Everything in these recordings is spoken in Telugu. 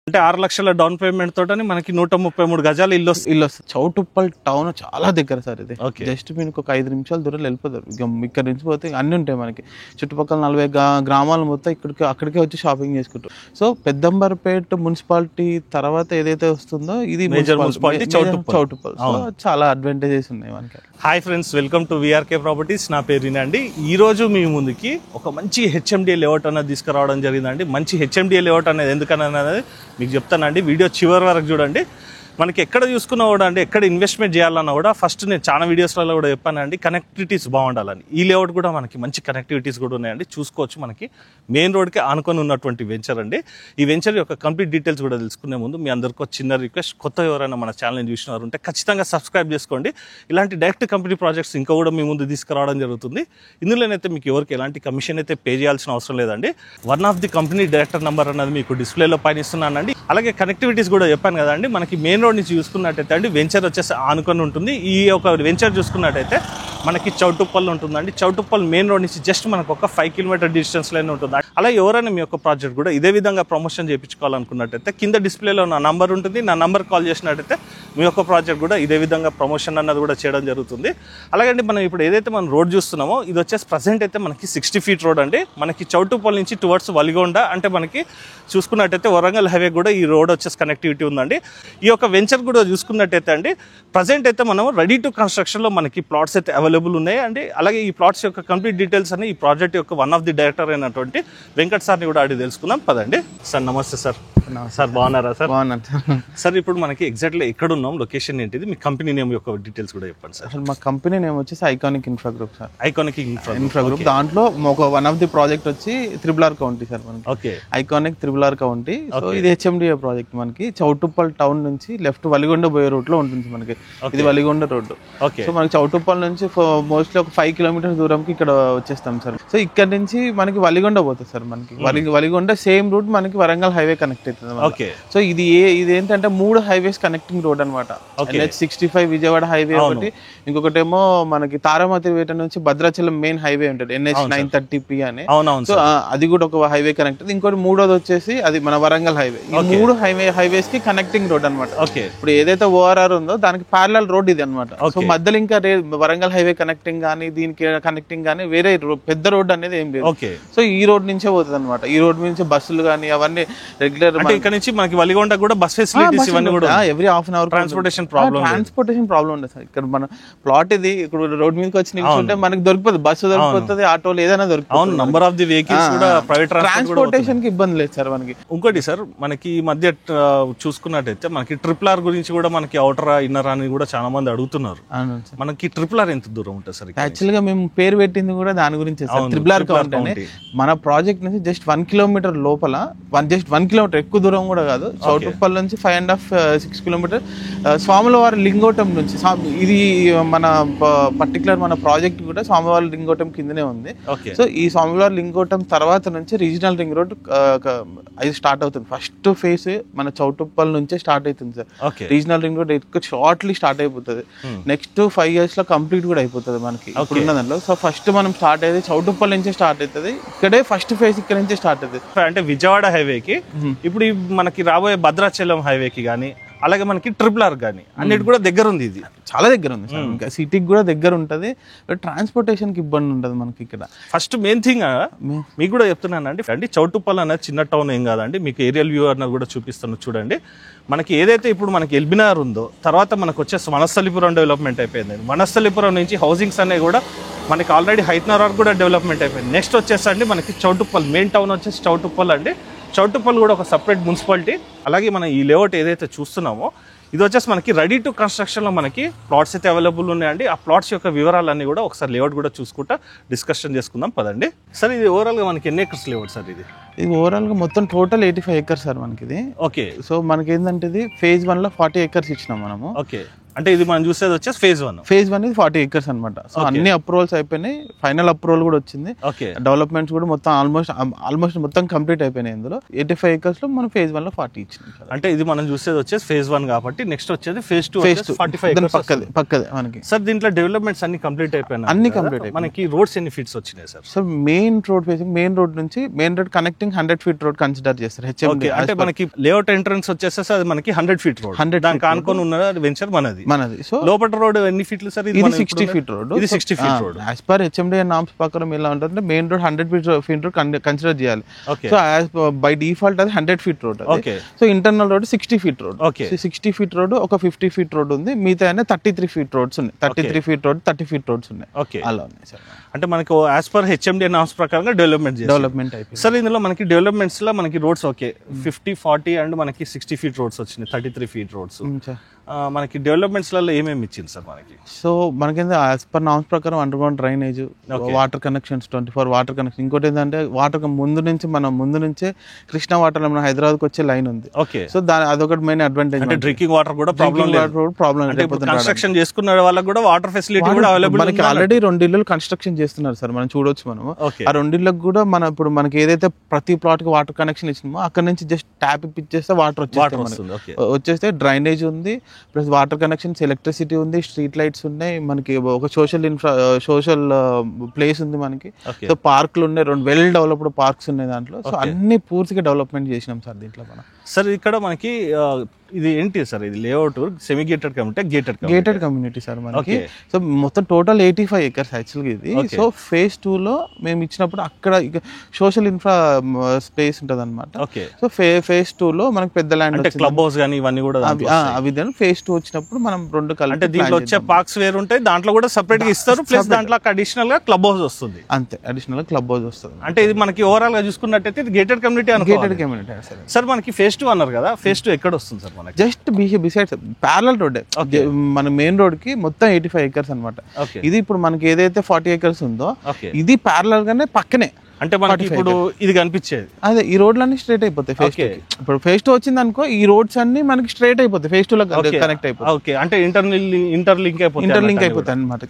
అంటే 6 లక్షల డౌన్ పేమెంట్ తోటని మనకి 133 గజాలు ఇల్లు వస్తుంది. చౌటుప్పల్ టౌన్ చాలా దగ్గర సార్ ఇది. జస్ట్ మీకు ఒక 5 నిమిషాల దూరం వెళ్ళిపోతారు. ఇక్కడ నుంచి పోతే అన్ని ఉంటాయి మనకి. చుట్టుపక్కల 40 గ్రామాలు మొత్తం అక్కడికే వచ్చి షాపింగ్ చేసుకుంటారు. సో పెద్దంబర్పేట మున్సిపాలిటీ తర్వాత ఏదైతే వస్తుందో ఇది మేజర్ మున్సిపాలిటీ చౌటుప్పల్. సో చాలా అడ్వాంటేజెస్ ఉన్నాయి మనకి. Hi friends, welcome to VRK properties. నా పేరు వినండి. ఈ రోజు మీ ముందుకి ఒక మంచి హెచ్ఎండిఏ లేఅవుట్ అనేది తీసుకురావడం జరిగిందండి. మంచి హెచ్ఎండిఏ లేఅవుట్ అనేది ఎందుకనేది మీకు చెప్తానండి. వీడియో చివరి వరకు చూడండి. మనకి ఎక్కడ చూసుకున్నా కూడా అండి, ఎక్కడ ఇన్వెస్ట్మెంట్ చేయాలన్నా కూడా ఫస్ట్ నేను చాలా వీడియోస్లలో కూడా చెప్పానండి, కనెక్టివిటీస్ బాగుండాలని. ఈ లేఅవుట్ కూడా మనకి మంచి కనెక్టివిటీస్ కూడా ఉన్నాయండి. చూసుకోవచ్చు. మనకి మెయిన్ రోడ్కి ఆనుకొని ఉన్నటువంటి వెంచర్ అండి. ఈ వెంచర్ యొక్క కంప్లీట్ డీటెయిల్స్ కూడా తెలుసుకునే ముందు మీ అందరికీ చిన్న రిక్వెస్ట్, కొత్త ఎవరైనా మన ఛానల్ని చూసినారు ఉంటే ఖచ్చితంగా సబ్స్క్రైబ్ చేసుకోండి. ఇలాంటి డైరెక్ట్ కంపెనీ ప్రాజెక్ట్స్ ఇంకా కూడా మీ ముందు తీసుకురావడం జరుగుతుంది. ఇందులోనైతే మీకు ఎవరికి ఎలాంటి కమిషన్ అయితే పే చేయాల్సిన అవసరం లేదండి. One of the company director number అన్నది మీకు డిస్ప్లేలో పైన ఇస్తున్నానండి. అలాగే కనెక్టివిటీస్ కూడా చెప్పాను కదండి. మనకి మెయిన్ రోడ్ నుంచి చూసుకున్నట్టయితే అండి వెంచర్ వచ్చేసి ఆనుకొని ఉంటుంది. ఈ ఒక వెంచర్ చూసుకున్నట్టయితే మనకి చౌటుప్పల్ ఉంటుందండి. చౌటుప్పల్ మెయిన్ రోడ్ నుంచి జస్ట్ మనకు ఒక 5 కిలోమీటర్ డిస్టెన్స్లోనే ఉంటుంది. అలా ఎవరైనా మీ యొక్క ప్రాజెక్ట్ కూడా ఇదే విధంగా ప్రమోషన్ చేయించుకోవాలనుకున్నట్టయితే కింద డిస్ప్లేలో నా నంబర్ ఉంటుంది. నా నంబర్ కాల్ చేసినట్టయితే మీ యొక్క ప్రాజెక్ట్ కూడా ఇదే విధంగా ప్రమోషన్ అన్నది కూడా చేయడం జరుగుతుంది. అలాగే మనం ఇప్పుడు ఏదైతే మనం రోడ్ చూస్తున్నామో ఇది వచ్చేసి ప్రజెంట్ అయితే మనకి 60 ఫీట్ రోడ్ అండి. మనకి చౌటుప్పల్ నుంచి టువర్డ్స్ వలిగొండ, అంటే మనకి చూసుకున్నట్టయితే వరంగల్ హైవే కూడా ఈ రోడ్ వచ్చేసి కనెక్టివిటీ ఉందండి. ఈ యొక్క వెంచర్ కూడా చూసుకున్నట్టయితే అండి ప్రజెంట్ అయితే మనం రెడీ టు కన్స్ట్రక్షన్లో మనకి ప్లాట్స్ అయితే అవైలబుల్ ఉన్నాయి అండి. అలాగే ఈ ప్లాట్స్ యొక్క కంప్లీట్ డీటెయిల్స్ అని ఈ ప్రాజెక్ట్ యొక్క వన్ ఆఫ్ ది డైరెక్టర్ అయినటువంటి వెంకట్ సార్ని కూడా అడిగి తెలుసుకుందాం. పదండి. సార్ నమస్తే సార్. సార్ బాగున్నారా సార్? బాగున్నాను సార్. ఇప్పుడు మనకి ఎగ్జాక్ట్లీ ఎక్కడ ఉన్నాం, లొకేషన్ ఏంటిది, మీ కంపెనీ నేమ్ యొక్క డీటెయిల్స్ కూడా చెప్పండి సార్. మా కంపెనీ నేమ్ వచ్చేసి iconic infra group sir. Iconic infra group. దాంట్లో ఒక వన్ ఆఫ్ ది ప్రాజెక్ట్ వచ్చి త్రిబుల్ కౌంటీ సార్ మనకి. Okay. Iconic triple county. So ఇది హెచ్ఎండిఏ ప్రాజెక్ట్ మనకి చౌటుప్పల్ టౌన్ నుంచి లెఫ్ట్ వలిగొండ పోయే రూట్ లో ఉంటుంది మనకి. ఇది వలిగొండ రోడ్డు. సో మనకి చౌటుప్పల్ నుంచి మోస్ట్లీ ఒక 5 కిలోమీటర్స్ దూరంకి ఇక్కడ వచ్చేస్తాం సార్. సో ఇక్కడ నుంచి మనకి వలిగొండ పోతుంది సార్. మనకి వలిగొండ సేమ్ రూట్ మనకి వరంగల్ హైవే కనెక్ట్ అవుతుంది. సో ఇది ఏంటంటే 3 హైవేస్ కనెక్టింగ్ రోడ్ అనమాట. NH65 విజయవాడ హైవే ఒకటి, ఇంకొకటేమో మనకి తారామతిపేట నుంచి భద్రాచలం మెయిన్ హైవే ఉంటుంది NH930P అని. సో అది కూడా ఒక హైవే కనెక్ట్. ఇంకోటి మూడోది వచ్చేసి అది మన వరంగల్ హైవే. ఈ 3 హైవేస్ కి కనెక్టింగ్ రోడ్ అనమాట. ఇప్పుడు ఏదైతే ORR ఉందో దానికి ప్యారలల్ రోడ్ ఇది అనమాట. సో మధ్యలో ఇంకా వరంగల్ హైవే కనెక్టింగ్ కానీ దీనికి కనెక్టింగ్ కానీ వేరే పెద్ద రోడ్ అనేది ఏం లేదు. సో ఈ రోడ్ నుంచే పోతుంది అనమాట. ఈ రోడ్ నుంచి బస్సులు కానీ అవన్నీ రెగ్యులర్. ఇక్కడ నుంచి మనకి వలిగొండ కూడా బస్ ఫెసిలిటీస్ ఇవన్నీ కూడా every half an hour transportation problem ఉండదు సార్. ఇక్కడ మన ప్లాట్ ఇది ఇక్కడ రోడ్ మీదకి వచ్చి నిల్చుంటే మనకి దొరికిపోతుంది, బస్సు దొరికిపోతుంది, ఆటోలు ఏదైనా దొరికిపోతుంది. నంబర్ ఆఫ్ ది వెహికల్స్ కూడా ప్రైవేట్ ట్రాన్స్పోర్టేషన్ కి ఇబ్బంది లేదు సార్ మనకి. ఇంకోటి సార్, మనకి ఈ మధ్య చూసుకున్నట్టయితే మనకి RRR గురించి కూడా మనకి అవుటర్ ఇన్నర్ అని కూడా చాలా మంది అడుగుతున్నారు. మనకి RRR ఎంత దూరం ఉంటుంది సార్? యాక్చువల్ గా మేము పేరు పెట్టింది కూడా దాని గురించి. RRR కౌంటీ మన ప్రాజెక్ట్ నుంచి జస్ట్ 1 కిలోమీటర్ లోపల, జస్ట్ 1 కిలోమీటర్, ఎక్కువ దూరం కూడా కాదు. చౌటుప్పల్ నుంచి 5.5-6 కిలోమీటర్ స్వాములవారి లింగోటం నుంచి. ఇది మన పర్టికులర్ మన ప్రాజెక్ట్ కూడా స్వామివారి లింగోటం కిందనే ఉంది. సో ఈ స్వామివారి లింగోటం తర్వాత నుంచి రీజనల్ రింగ్ రోడ్ అది స్టార్ట్ అవుతుంది. ఫస్ట్ ఫేజ్ మన చౌటుప్పల్ నుంచే స్టార్ట్ అవుతుంది సార్. రీజనల్ రింగ్ రోడ్ ఎక్కువ షార్ట్లీ స్టార్ట్ అయిపోతుంది. నెక్స్ట్ 5 years లో కంప్లీట్ కూడా అయిపోతుంది మనకి ఇప్పుడున్న దాంట్లో. సో ఫస్ట్ మనం స్టార్ట్ అయ్యేది చౌటుప్పల్ నుంచే స్టార్ట్ అవుతుంది. ఇక్కడే ఫస్ట్ ఫేజ్ ఇక్కడ నుంచే స్టార్ట్ అవుతుంది. అంటే విజయవాడ హైవేకి ఇప్పుడు మనకి రాబోయే భద్రాచలం హైవేకి కానీ, అలాగే మనకి RRR కానీ అన్నిటి కూడా దగ్గర ఉంది. ఇది చాలా దగ్గర ఉంది సార్. ఇంకా సిటీకి కూడా దగ్గర ఉంటుంది. ట్రాన్స్పోర్టేషన్ కి ఇబ్బంది ఉంటుంది మనకి ఇక్కడ. ఫస్ట్ మెయిన్ థింగ్ మీకు కూడా చెప్తున్నానండి అండి, చౌటుప్పల్ అనేది చిన్న టౌన్ ఏం కాదండి. మీకు ఏరియల్ వ్యూ అన్నది కూడా చూపిస్తాను చూడండి. మనకి ఏదైతే ఇప్పుడు మనకి ఎల్బినార్ ఉందో తర్వాత మనకు వచ్చేసి వనస్థలిపురం డెవలప్మెంట్ అయిపోయింది. వనస్థలిపురం నుంచి హౌసింగ్స్ అనేవి కూడా మనకి ఆల్రెడీ హైతనగర్ కూడా డెవలప్మెంట్ అయిపోయింది. నెక్స్ట్ వచ్చేసండి మనకి చౌటుప్పల్ మెయిన్ టౌన్ వచ్చేసి చౌటుప్పల్ అండి. చౌటుప్పల్ కూడా ఒక సపరేట్ మున్సిపాలిటీ. అలాగే మనం ఈ లేఅవుట్ ఏదైతే చూస్తున్నామో ఇది వచ్చేసి మనకి రెడీ టు కన్స్ట్రక్షన్లో మనకి ప్లాట్స్ అయితే అవైలబుల్ ఉన్నాయండి. ఆ ప్లాట్స్ యొక్క వివరాలన్నీ కూడా ఒకసారి లేఅవుట్ కూడా చూసుకుంటా డిస్కషన్ చేసుకుందాం పదండి. సార్ ఇది ఓవరాల్గా మనకి ఎన్ని ఎకర్స్ లేఅవుట్ సార్? ఇది ఓవరాల్గా మొత్తం టోటల్ 85 acres సార్ మనకి ఇది. ఓకే. సో మనకి ఏంటంటే ఇది phase 1 లో 40 acres ఇచ్చినాం మనము. ఓకే. అంటే ఇది మనం చూసేది వచ్చేసి ఫేజ్ 1. ఫేజ్ 1 ఇది 40 acres అనమాట. సో అన్ని అప్రూవల్స్ అయిపోయినాయి, ఫైనల్ అప్రూవల్ కూడా వచ్చింది. డెవలప్మెంట్స్ కూడా మొత్తం ఆల్మోస్ట్ మొత్తం కంప్లీట్ అయిపోయినాయి. ఇందులో 85 acres లో మనం ఫేజ్ 1 లో 40 ఇచ్చినాం. అంటే ఇది మనం చూసేది వచ్చేసి ఫేజ్ 1 కాబట్టి నెక్స్ట్ వచ్చేది ఫేజ్ 2 45 acres పక్కదే మనకి. సార్ దీంట్లో డెవలప్మెంట్స్ అన్ని కంప్లీట్ అయిపోయినాయి, అన్ని కంప్లీట్ అయిపోయి. మనకి రోడ్స్ ఎన్ని ఫీట్స్ వచ్చినాయి sir? So main road facing, main road నుంచి main road connecting 100 feet road consider చేస్తారు హెచ్ఎండి. అంటే మనకి లేఅవుట్ ఎంట్రన్స్ వచ్చేసి అది మనకి 100 feet రోడ్, 100 దానికి ఆనుకొని ఉన్న వెంచర్ మనది. సో లోపల రోడ్ ఎన్ని ఫీట్లు సార్? ఇది 60 feet రోడ్. ఇది 60 feet road. As per HMD norms ప్రకారం ఎలా ఉంటుందంటే main road 100 feet road consider చేయాలి. సో బై డిఫాల్ట్ అది 100 feet road. So internal road 60 feet road. 60 feet road, ఒక 50 feet రోడ్ ఉంది, మిగతా 33 feet రోడ్స్ ఉన్నాయి. 33 feet రోడ్, 30 feet రోడ్స్ ఉన్నాయి. అలా ఉన్నాయి సార్. అంటే మనకి యాజ్ పర్ హెచ్ఎండి నామ్స్ ప్రకారంగా డెవలప్మెంట్ అయిపోయింది సార్. ఇందులో మనకి డెవలప్మెంట్స్ లో మనకి రోడ్స్ 50, 40 అండ్ మనకి 60 feet రోడ్స్ వచ్చినాయి, 33 feet రోడ్స్. మనకి డెవలప్మెంట్స్ లలో ఏమేమి ఇచ్చింది సార్ మనకి? సో మనకి యాజ్ పర్ నామ్స్ ప్రకారం under ground drainage, water connections, 24 water connection. ఇంకోటి ఏంటంటే వాటర్ ముందు నుంచే కృష్ణా వాటర్ మన హైదరాబాద్కి వచ్చే లైన్ ఉంది. సో అదొకటి మెయిన్ అడ్వాంటేజ్. అంటే డ్రింకింగ్ వాటర్ కూడా ప్రాబ్లం. కన్స్ట్రక్షన్ చేసుకున్న వాళ్ళకి కూడా వాటర్ ఫెసిలిటీ కూడా అవైలబుల్. మనకి ఆల్రెడీ 2 ఇళ్ళు కన్స్ట్రక్షన్ చేస్తున్నారు సార్, మనం చూడొచ్చు. మనము ఆ 2 ఇళ్ళకి కూడా ఇప్పుడు మనకి ఏదైతే ప్రతి ప్లాట్ కి వాటర్ కనెక్షన్ ఇచ్చినామో అక్కడ నుంచి జస్ట్ ట్యాప్ ఇప్పించేస్తే వాటర్ వచ్చేస్తే డ్రైనేజ్ ఉంది, ప్లస్ వాటర్ కనెక్షన్స్, ఎలక్ట్రిసిటీ ఉంది, స్ట్రీట్ లైట్స్ ఉన్నాయి, మనకి ఒక సోషల్ ప్లేస్ ఉంది మనకి. సో పార్కులు ఉన్నాయి, 2 వెల్ డెవలప్డ్ పార్క్స్ ఉన్నాయి దాంట్లో. సో అన్ని పూర్తిగా డెవలప్మెంట్ చేసినాం సార్ దీంట్లో మనం. సార్ ఇక్కడ మనకి ఇది ఏంటి సార్? ఇది layout semi gated community, gated community sir మనకి. సో మొత్తం టోటల్ 85 acres యాక్చువల్గా ఇది. సో ఫేజ్ 2 లో మేము ఇచ్చినప్పుడు అక్కడ సోషల్ ఇన్ఫ్రా స్పేస్ ఉంటుంది అనమాట. సో ఫేజ్ 2 లో మనకి పెద్ద ల్యాండ్, క్లబ్ హౌస్ కానీ ఇవన్నీ కూడా అవి ఫేజ్ 2 వచ్చినప్పుడు మనం 2 కలిపి. అంటే దీంట్లో వచ్చే పార్క్స్ వేరు ఉంటాయి, దాంట్లో కూడా సెపరేట్ గా ఇస్తారు, ప్లస్ దాంట్లో అడిషనల్ గా క్లబ్ హౌస్ వస్తుంది. అంతే, అడిషనల్ గా క్లబ్ హౌస్ వస్తుంది. అంటే ఇది మనకి ఓవరాల్ గా చూసుకున్నట్టయితే ఇది గేటెడ్ కమ్యూనిటీ. సార్ మనకి ఫేజ్ 2 అన్నారు కదా, ఫేజ్ 2 ఎక్కడ వస్తుంది sir? Just beside parallel road, మన మెయిన్ రోడ్ కి మొత్తం 85 acres అనమాట. ఇది ఇప్పుడు మనకి ఏదైతే 40 acres ఉందో ఇది ప్యారలల్ గానే పక్కనే. అంటే మనకి ఇప్పుడు ఇది కనిపించేది అదే, ఈ రోడ్లన్నీ స్ట్రైట్ అయిపోతాయి. ఇప్పుడు ఫేజ్ 2 వచ్చింది అనుకో, ఈ రోడ్స్ అన్ని మనకి స్ట్రైట్ అయిపోతాయి, ఫేజ్ 2 లో కనెక్ట్ అయిపోతాయి. అంటే ఇంటర్లింక్ అయిపోతాయి అనమాట.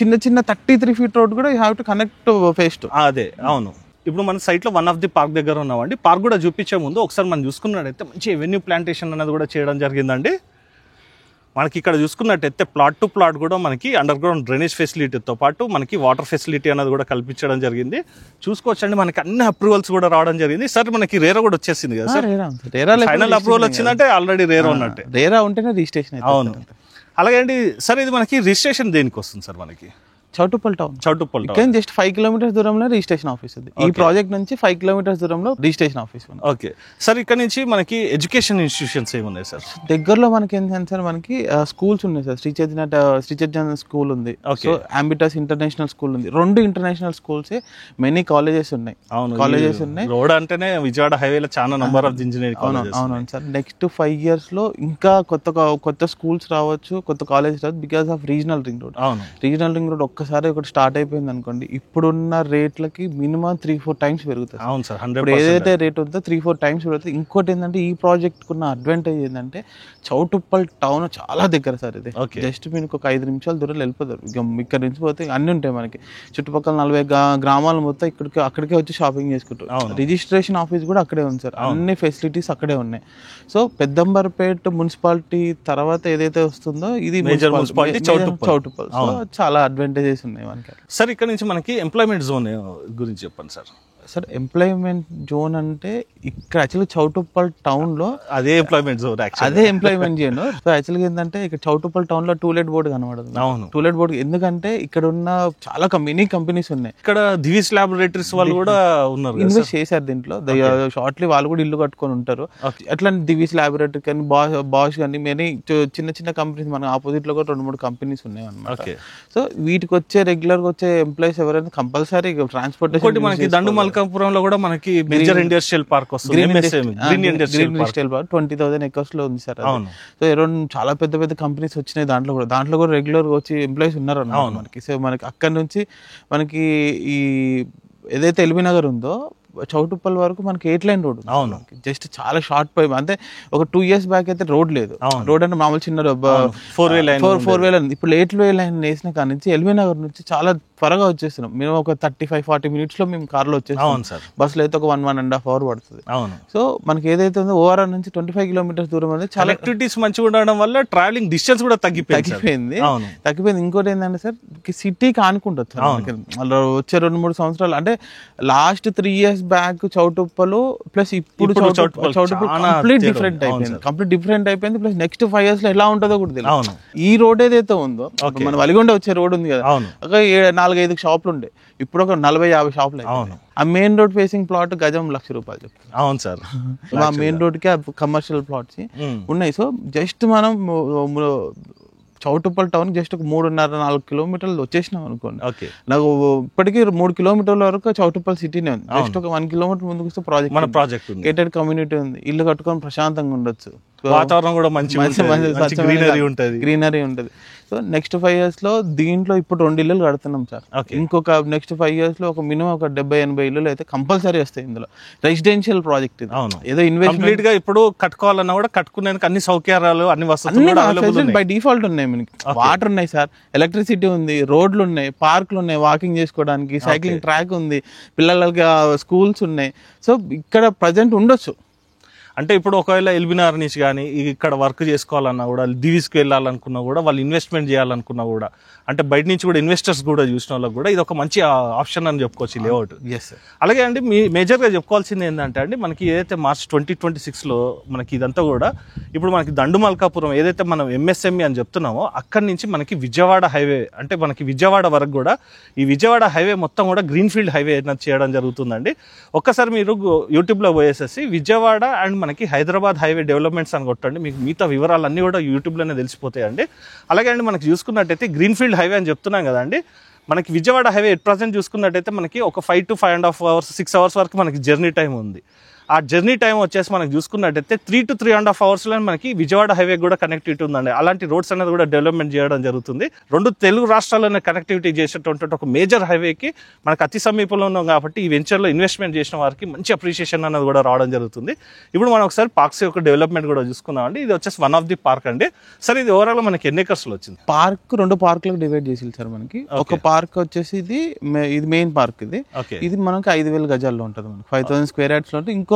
చిన్న 33 feet రోడ్ కూడా you have to connect phase 2. అదే, అవును. ఇప్పుడు మన సైట్ లో వన్ ఆఫ్ ది పార్క్ దగ్గర ఉన్నామండి. పార్క్ కూడా చూపించే ముందు ఒకసారి మనం చూసుకున్నట్టయితే మంచి ఎవెన్యూ ప్లాంటేషన్ అనేది కూడా చేయడం జరిగిందండి. మనకి ఇక్కడ చూసుకున్నట్టయితే ప్లాట్ టు ప్లాట్ కూడా మనకి అండర్ గ్రౌండ్ డ్రైనేజ్ ఫెసిలిటీతో పాటు మనకి వాటర్ ఫెసిలిటీ అనేది కూడా కల్పించడం జరిగింది. చూసుకోవచ్చండి, మనకి అన్ని అప్రూవల్స్ కూడా రావడం జరిగింది. సార్ మనకి రేరా కూడా వచ్చేసింది కదా సార్? ఫైనల్ అప్రూవల్ వచ్చిందంటే ఆల్రెడీ రేరా ఉన్నట్టే. రేరా ఉంటేనే రిజిస్ట్రేషన్. అవును, అలాగే అండి. సార్ ఇది మనకి రిజిస్ట్రేషన్ దేనికి వస్తుంది సార్? మనకి చౌటుప్పల్ టౌన్ జస్ట్ 5 kilometers దూరంలో రిజిస్ట్రేషన్ ఆఫీస్ ఉంది. ఈ ప్రాజెక్ట్ నుంచి 5 kilometers దూరంలో రిజిస్ట్రేషన్ ఆఫీస్ ఉంది. ఓకే సార్, ఇక్కడ నుంచి మనకి ఎడ్యుకేషన్ ఇన్స్టిట్యూషన్స్ ఏమున్నాయి సార్ దగ్గరలో? మనకి ఏంటంటే సార్ మనకి స్కూల్స్ ఉన్నాయి సార్. శ్రీ చైతన్య స్కూల్ ఉంది, అంబిటస్ ఇంటర్నేషనల్ స్కూల్ ఉంది, 2 ఇంటర్నేషనల్ స్కూల్స్, మెనీ కాలేజెస్ ఉన్నాయి. కాలేజెస్ ఉన్నాయి. రోడ్ అంటేనే విజయవాడ హైవేలో చాలా నంబర్ ఆఫ్ ఇంజనీరింగ్ కాలేజెస్. అవును సార్. నెక్స్ట్ 5 years లో ఇంకా కొత్త స్కూల్స్ రావచ్చు, కొత్త కాలేజెస్ రావచ్చు, because of regional ring road. Regional ring road ఒక్కసారి ఒకటి స్టార్ట్ అయిపోయింది అనుకోండి, ఇప్పుడున్న రేట్లకి మినిమం 3-4 times పెరుగుతుంది. అవును సార్, ఏదైతే రేట్ ఉందో 3-4 times పెరుగుతుంది. ఇంకోటి ఏంటంటే ఈ ప్రాజెక్ట్ కున్న అడ్వాంటేజ్ ఏంటంటే చౌటుప్పల్ టౌన్ చాలా దగ్గర సార్. ఇది జస్ట్ మీకు ఒక 5 నిమిషాల దూరం వెళ్ళిపోతారు. ఇక్కడ నుంచి పోతే అన్ని ఉంటాయి మనకి. చుట్టుపక్కల 40 గ్రామాలు మొత్తం అక్కడికే వచ్చి షాపింగ్ చేసుకుంటారు. రిజిస్ట్రేషన్ ఆఫీస్ కూడా అక్కడే ఉంది సార్. అన్ని ఫెసిలిటీస్ అక్కడే ఉన్నాయి. సో పెద్దంబర్పేట మున్సిపాలిటీ తర్వాత ఏదైతే వస్తుందో ఇది చౌటుప్పల్. సో చాలా అడ్వాంటేజెస్ ఉన్నాయి మనకి. సార్ ఇక్కడ నుంచి మనకి ఎంప్లాయ్మెంట్ జోన్ గురించి చెప్పండి సార్. సార్ ఎంప్లాయ్మెంట్ జోన్ అంటే ఇక్కడ యాక్చువల్గా చౌటుప్పల్ టౌన్ లో అదే ఎంప్లాయ్మెంట్ జోన్. సో యాక్చువల్గా ఏంటంటే ఇక్కడ చౌటుప్పల్ టౌన్ లో టూలెట్ బోర్డు కనబడుతుంది. అవును, టూలెట్ బోర్డు ఎందుకంటే ఇక్కడ ఉన్న చాలా మినీ కంపెనీస్ ఉన్నాయి. ఇక్కడ దివిస్ ల్యాబొరేటరీస్ వాళ్ళు కూడా ఉన్నారు, ఇన్వెస్ట్ చేశారు దీంట్లో. షార్ట్లీ వాళ్ళు కూడా ఇల్లు కట్టుకొని ఉంటారు. అట్లా దివిస్ ల్యాబొరేటరీ కానీ బాష్ కానీ మెనీ చిన్న కంపెనీస్ మన ఆపోజిట్ లో కూడా 2-3 కంపెనీస్ ఉన్నాయి అన్నమాట. సో వీటికి వచ్చే రెగ్యులర్ గా వచ్చే ఎంప్లాయీస్ ఎవరైనా కంపల్సరీ ట్రాన్స్పోర్టేషన్. మనకి దండుమల్కాపురంలో కూడా మనకి మేజర్ ఇండస్ట్రియల్ పార్క్ వస్తుంది, గ్రీన్ ఇండస్ట్రియల్ పార్క్ 20,000 acres లో ఉంది సార్. సో అరౌండ్ చాలా పెద్ద కంపెనీస్ వచ్చినాయి. దాంట్లో కూడా రెగ్యులర్ గా వచ్చి ఎంప్లాయీస్ ఉన్నారు అన్నమాట మనకి. సో మనకి అక్కడ నుంచి మనకి ఈ ఏదైతే ఎల్బీ నగర్ ఉందో చౌటుప్పల్ వరకు మనకి 8 లైన్ రోడ్. అవును, జస్ట్ చాలా షార్ట్ పై అంటే ఒక 2 years బ్యాక్ అయితే రోడ్ లేదు. రోడ్ అంటే మామూలు చిన్న 4-way లైన్. ఇప్పుడు 8-way లైన్ వేసిన కానీ నుంచి ఎల్బీ నగర్ నుంచి చాలా త్వరగా వచ్చేస్తున్నాం. మేము ఒక 35-40 minutes లో మేము కార్లో వచ్చేస్తాం. బస్సులో అయితే ఒక 1.5 hour పడుతుంది. సో మనకి ఏదైతే ఉందో ఓఆర్ఆర్ నుంచి 25 kilometers దూరం అనేది చాలా యాక్టివిటీస్ మంచిగా ఉండడం వల్ల ట్రావెలింగ్ డిస్టెన్స్ కూడా తగ్గిపోయింది. ఇంకోటి ఏంటంటే సార్ సిటీకి ఆనుకుంటుంది సార్. వచ్చే 2-3 సంవత్సరాలు అంటే last 3 years back Choutuppal plus ఇప్పుడు చౌటుప్పల్ కంప్లీట్ డిఫరెంట్ అయిపోయింది. ప్లస్ నెక్స్ట్ 5 years లో ఎలా ఉంటుందో కూడా తెలియదు. ఈ రోడ్ ఏదైతే ఉందో మన వలిగొండ వచ్చే రోడ్ ఉంది కదా, 4-5 షాపులు ఉండే, ఇప్పుడు ఒక 40-50 షాపులు. ఆ మెయిన్ రోడ్ ఫేసింగ్ ప్లాట్ గజం ₹1,00,000 చెప్తాను. అవును సార్, ఆ మెయిన్ రోడ్ కి కమర్షియల్ ప్లాట్స్ ఉన్నాయి. సో జస్ట్ మనం చౌటుప్పల్ టౌన్ జస్ట్ ఒక 3.5-4 kilometers వచ్చేసినాం అనుకోండి. నాకు ఇప్పటికీ 3 kilometers వరకు చౌటుప్పల్ సిటీనే ఉంది. జస్ట్ ఒక 1 kilometer ముందుకు వస్తే ప్రాజెక్ట్ గేటెడ్ కమ్యూనిటీ ఉంది. ఇల్లు కట్టుకొని ప్రశాంతంగా ఉండొచ్చు. వాతావరణం కూడా మంచి గ్రీనరీ ఉంటది. సో నెక్స్ట్ 5 years లో దీంట్లో ఇప్పుడు 2 ఇల్లులు కడుతున్నాం సార్. ఇంకొక నెక్స్ట్ 5 years లో ఒక మినిమం ఒక 70-80 ఇల్లులు అయితే కంపల్సరీ వస్తాయి. ఇందులో రెసిడెన్షియల్ ప్రాజెక్ట్ ఇది. ఏదో ఇన్వెస్ట్మెంట్ గా ఇప్పుడు కట్టుకోవాలన్నా కూడా కట్టుకునేందుకు అన్ని సౌకర్యాలు అన్ని వసతులు బై డిఫాల్ట్ ఉన్నాయి. మనకి వాటర్ ఉన్నాయి సార్, ఎలక్ట్రిసిటీ ఉంది, రోడ్లు ఉన్నాయి, పార్కులు ఉన్నాయి, వాకింగ్ చేసుకోవడానికి, సైక్లింగ్ ట్రాక్ ఉంది, పిల్లలకి స్కూల్స్ ఉన్నాయి. సో ఇక్కడ ప్రజెంట్ ఉండొచ్చు. అంటే ఇప్పుడు ఒకవేళ ఎల్బీనగర్ నుంచి కానీ ఇక్కడ వర్క్ చేసుకోవాలన్నా కూడా, దివిస్కి వెళ్ళాలనుకున్నా కూడా, వాళ్ళు ఇన్వెస్ట్మెంట్ చేయాలనుకున్నా కూడా, అంటే బయట నుంచి కూడా ఇన్వెస్టర్స్ కూడా చూసిన వాళ్ళకి కూడా ఇది ఒక మంచి ఆప్షన్ అని చెప్పుకోవచ్చు ఈ లేఅవుట్. అలాగే అండి మేజర్గా చెప్పుకోవాల్సింది ఏంటంటే అండి, మనకి ఏదైతే March 2026లో మనకి ఇదంతా కూడా ఇప్పుడు మనకి దండుమల్కాపురం ఏదైతే మనం MSME అని చెప్తున్నామో అక్కడి నుంచి మనకి విజయవాడ హైవే, అంటే మనకి విజయవాడ వరకు కూడా ఈ విజయవాడ హైవే మొత్తం కూడా గ్రీన్ఫీల్డ్ హైవే చేయడం జరుగుతుందండి. ఒక్కసారి మీరు యూట్యూబ్లో పోయేసేసి విజయవాడ అండ్ మనకి హైదరాబాద్ హైవే డెవలప్మెంట్స్ అని కొట్టండి, మీకు మిగతా వివరాలన్నీ కూడా యూట్యూబ్లోనే తెలిసిపోతాయండి. అలాగే అండి మనకి చూసుకున్నట్టయితే గ్రీన్ఫీల్డ్ హైవే అని చెప్తున్నాం కదండి, మనకి విజయవాడ హైవే ఎట్ ప్రజెంట్ చూసుకున్నట్టయితే మనకి ఒక 5 to 5.5 hours 6 hours వరకు మనకి జర్నీ టైం ఉంది. ఆ జర్నీ టైం వచ్చేసి మనకి చూసుకున్నట్టయితే 3 to 3.5 hours మనకి విజయవాడ హైవే కూడా కనెక్టివిటీ ఉందండి. అలాంటి రోడ్స్ అనేది కూడా డెవలప్మెంట్ చేయడం జరుగుతుంది. 2 తెలుగు రాష్ట్రాల్లోనే కనెక్టివిటీ చేసేటువంటి ఒక మేజర్ హైవేకి మనకు అతి సమీపంలో ఉన్నాం కాబట్టి ఈ వెంచర్లో ఇన్వెస్ట్మెంట్ చేసిన వారికి మంచి అప్రిషియేషన్ అనేది కూడా రావడం జరుగుతుంది. ఇప్పుడు మనం ఒకసారి పార్క్స్ యొక్క డెవలప్మెంట్ కూడా చూసుకుందాం అండి. ఇది వచ్చేసి వన్ ఆఫ్ ది పార్క్ అండి. సార్ ఇది ఓవరాల్ మనకి ఎన్ని acres లో వచ్చింది? పార్క్ 2 పార్కులకు డివైడ్ చేసి సార్. మనకి ఒక పార్క్ వచ్చేసి ఇది మెయిన్ పార్క్. ఇది మనకి 5,000 గజాల్లో ఉంటుంది. మనకి 5,000 square yards లో ఉంటుంది. ఇంకో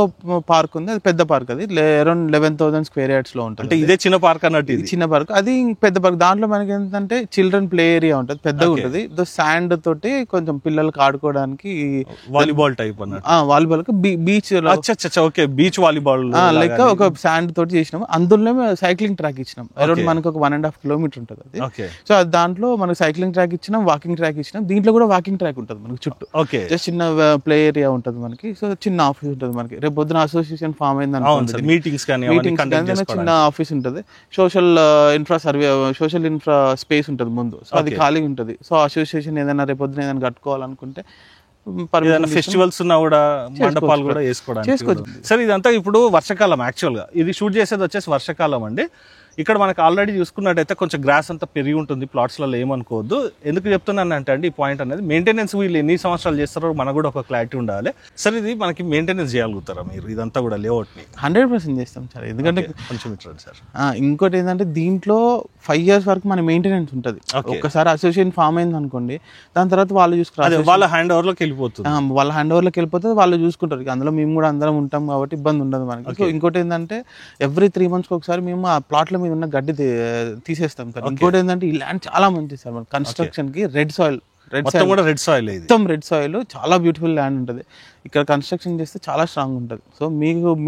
పార్క్ ఉంది, అది పెద్ద పార్క్, అది అరౌండ్ 11,000 square yards లో ఉంటుంది. అంటే ఇదే చిన్న పార్క్ అన్నట్టు, ఇది చిన్న పార్క్, అది పెద్ద పార్క్. దాంట్లో మనకి ఏంటంటే చిల్డ్రన్ ప్లే ఏరియా ఉంటుంది, పెద్దగా ఉంటుంది. శాండ్ తోటి కొంచెం పిల్లలకి ఆడుకోవడానికి వాలీబాల్ టైప్ అన్నట్టు, వాలీబాల్ బీచ్ బీచ్ వాలీబాల్ లెక్క ఒక శాండ్ తోటి చేసినాం. అందులో సైక్లింగ్ ట్రాక్ ఇచ్చినాం. అరౌండ్ మనకి ఒక 1.5 kilometers ఉంటుంది అది. సో దాంట్లో మనకి సైక్లింగ్ ట్రాక్ ఇచ్చినాం, వాకింగ్ ట్రాక్ ఇచ్చినాం. దీంట్లో కూడా వాకింగ్ ట్రాక్ ఉంటుంది మనకి చుట్టూ. జస్ట్ చిన్న ప్లే ఏరియా ఉంటుంది మనకి. సో చిన్న ఆఫీస్ ఉంటుంది మనకి. రేపు పొద్దున అసోసియేషన్ ఫామ్ అయింది అనుకోండి, మీటింగ్స్ చిన్న ఆఫీస్ ఉంటుంది. సోషల్ ఇన్ఫ్రా స్పేస్ ఉంటుంది ముందు. సో అది ఖాళీ ఉంటుంది. సో అసోసియేషన్ ఏదైనా రేపు పొద్దున ఏదైనా కట్టుకోవాలనుకుంటే, ఫెస్టివల్స్ ఉన్నా కూడా మండపాలు కూడా చేసుకోవచ్చు. సరే ఇదంతా ఇప్పుడు వర్షాకాలం, యాక్చువల్ గా ఇది షూట్ చేసేది వచ్చేసి వర్షాకాలం అండి. ఇక్కడ మనకు ఆల్రెడీ చూసుకున్నట్టయితే కొంచెం గ్రాస్ అంతా పెరిగి ఉంటుంది ప్లాట్స్లలో, ఏమనుకోవద్దు. ఎందుకు చెప్తున్నాను అంటే అండి, ఈ పాయింట్ అనేది మెయింటెనెన్స్ వీళ్ళు ఎన్ని సంవత్సరాలు చేస్తారో మనకు కూడా ఒక క్లారిటీ ఉండాలి. సరే ఇది మనకి మెయింటెనెన్స్ చేయగలుగుతారా మీరు ఇదంతా కూడా లేఅవుట్ ని? 100% చేస్తాం సార్. ఎందుకంటే కొంచెం ఇట్రండి సార్. ఇంకోటి ఏంటంటే దీంట్లో 5 years వరకు మన మెయింటెనెన్స్ ఉంటుంది. ఒక్కసారి అసోసియేషన్ ఫామ్ అయింది అనుకోండి, దాని తర్వాత వాళ్ళు చూసుకుంటారు, వాళ్ళ హ్యాండ్ ఓవర్ లోకి వెళ్ళిపోతుంది, వాళ్ళు చూసుకుంటారు. అందులో మేము కూడా అందరం ఉంటాం కాబట్టి ఇబ్బంది ఉండదు మనకి. సో ఇంకోటి ఏంటంటే ఎవ్రీ 3 months ఒకసారి మేము ఆ ప్లాట్ల మీద ఉన్న గడ్డి తీసేస్తాం సార్. ఇంకోటి ఏంటంటే ఈ ల్యాండ్ చాలా మంచిది సార్. మన కన్స్ట్రక్షన్ కి రెడ్ సాయిల్ చాలా బ్యూటిఫుల్ ల్యాండ్ ఉంటుంది. ఇక్కడ కన్స్ట్రక్షన్ చేస్తే చాలా స్ట్రాంగ్ ఉంటుంది. సో